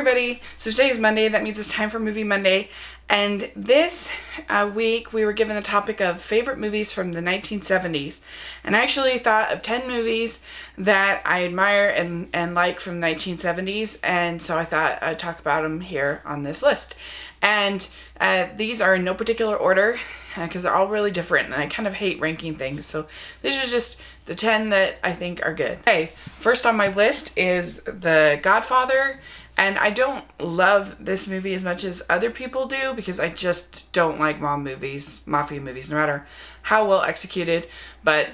everybody. So today is Monday. That means it's time for Movie Monday. And this week we were given the topic of favorite movies from the 1970s. And I actually thought of 10 movies that I admire and like from the 1970s. And so I thought I'd talk about them here on this list. And these are in no particular order because they're all really different. And I kind of hate ranking things. So these are just the 10 that I think are good. Okay, first on my list is The Godfather. And I don't love this movie as much as other people do because I just don't like mafia movies, no matter how well executed. But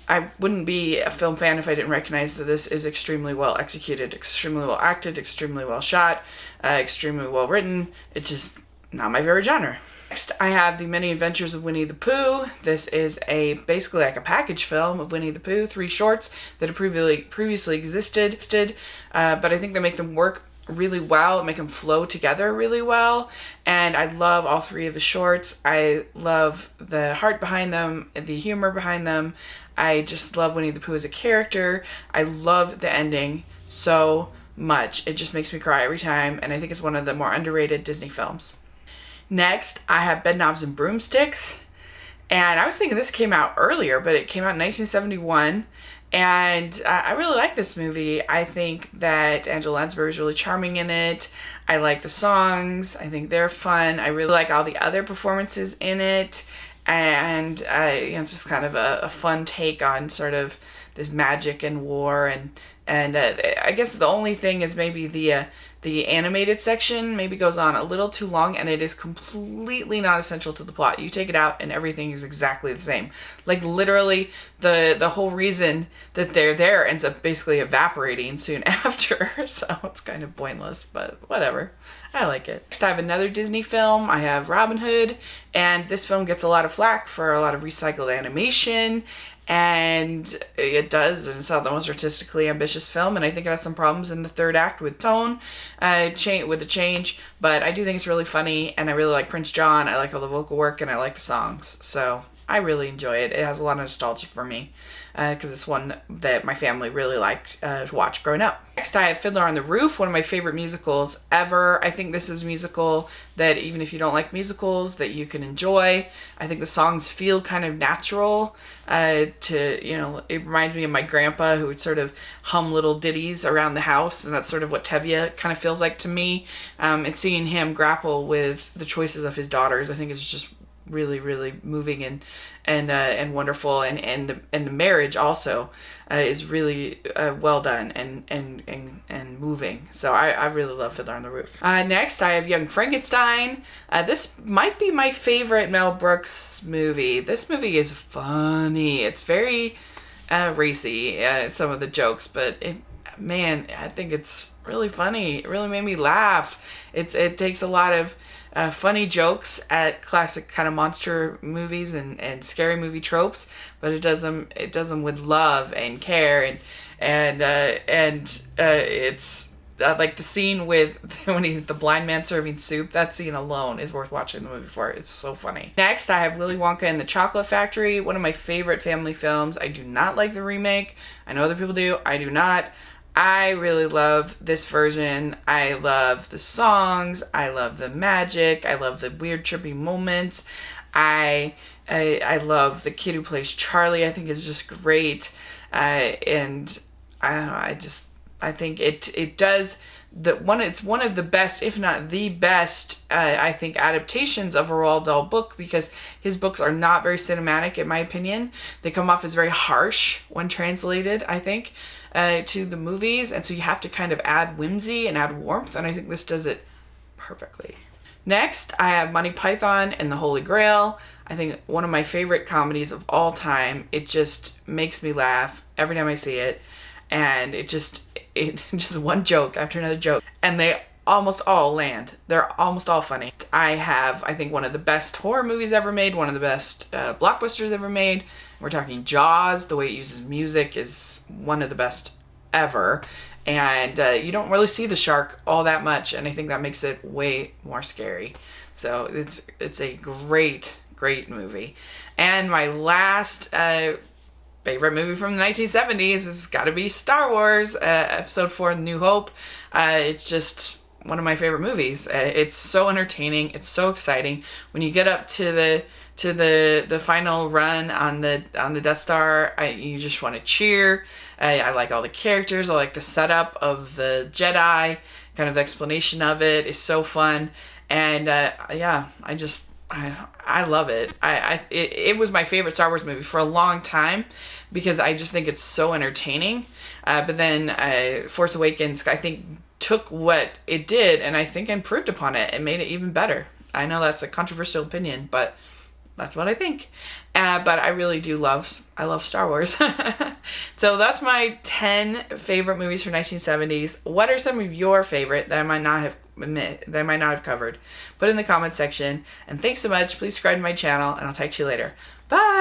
I wouldn't be a film fan if I didn't recognize that this is extremely well executed, extremely well acted, extremely well shot, extremely well written. It's just not my favorite genre. Next, I have The Many Adventures of Winnie the Pooh. This is basically like a package film of Winnie the Pooh, 3 shorts that have previously existed, but I think they make them work really well, make them flow together really well, and I love all 3 of the shorts. I love the heart behind them, the humor behind them. I just love Winnie the Pooh as a character. I love the ending so much. It just makes me cry every time, and I think it's one of the more underrated Disney films. Next, I have Bedknobs and Broomsticks. And I was thinking this came out earlier, but it came out in 1971. And I really like this movie. I think that Angela Lansbury is really charming in it. I like the songs. I think they're fun. I really like all the other performances in it. And it's just kind of a fun take on sort of this magic and war. And I guess the only thing is maybe the animated section maybe goes on a little too long, and it is completely not essential to the plot. You take it out and everything is exactly the same. Like literally the whole reason that they're there ends up basically evaporating soon after. So it's kind of pointless, but whatever. I like it. Next I have another Disney film. I have Robin Hood, and this film gets a lot of flack for a lot of recycled animation. And it does, and it's not the most artistically ambitious film, and I think it has some problems in the third act with tone, with the change, but I do think it's really funny, and I really like Prince John. I like all the vocal work, and I like the songs, so I really enjoy it. It has a lot of nostalgia for me, because it's one that my family really liked to watch growing up. Next I have Fiddler on the Roof, one of my favorite musicals ever. I think this is a musical that even if you don't like musicals, that you can enjoy. I think the songs feel kind of natural. It reminds me of my grandpa who would sort of hum little ditties around the house, and that's sort of what Tevye kind of feels like to me. And seeing him grapple with the choices of his daughters, I think is just really, really moving and wonderful, and the marriage also is really well done and moving. So I really love Fiddler on the Roof. Next I have Young Frankenstein. This might be my favorite Mel Brooks movie. This movie is funny. It's very racy, some of the jokes, but I think it's really funny. It really made me laugh. It takes a lot of funny jokes at classic kind of monster movies and scary movie tropes, but it does them with love and care, and it's like the scene with when the blind man serving soup. That scene alone is worth watching the movie for. It's so funny. Next I have Willy Wonka and the Chocolate Factory, one of my favorite family films. I do not like the remake. I know other people do. I do not. I really love this version. I love the songs. I love the magic. I love the weird trippy moments. I love the kid who plays Charlie. I think is just great. And I don't know. I think it does it's one of the best, if not the best, I think, adaptations of a Roald Dahl book, because his books are not very cinematic, in my opinion. They come off as very harsh when translated, I think, to the movies, and so you have to kind of add whimsy and add warmth, and I think this does it perfectly. Next, I have Monty Python and the Holy Grail. I think one of my favorite comedies of all time. It just makes me laugh every time I see it, and it just one joke after another joke, and they almost all land. They're almost all funny. I have, I think, one of the best horror movies ever made, one of the best blockbusters ever made. We're talking Jaws. The way it uses music is one of the best ever, and you don't really see the shark all that much, and I think that makes it way more scary. So it's a great movie. And my last favorite movie from the 1970s has got to be Star Wars, Episode 4, New Hope. It's just one of my favorite movies. It's so entertaining. It's so exciting. When you get up to the final run on the Death Star, you just want to cheer. I like all the characters. I like the setup of the Jedi. Kind of the explanation of it is so fun. And yeah, I love it. It was my favorite Star Wars movie for a long time because I just think it's so entertaining. But then Force Awakens, I think, took what it did and I think improved upon it and made it even better. I know that's a controversial opinion, but that's what I think. But I really do love Star Wars. So that's my 10 favorite movies from 1970s. What are some of your favorite that I might not have covered? Put in the comment section. And thanks so much. Please subscribe to my channel and I'll talk to you later. Bye.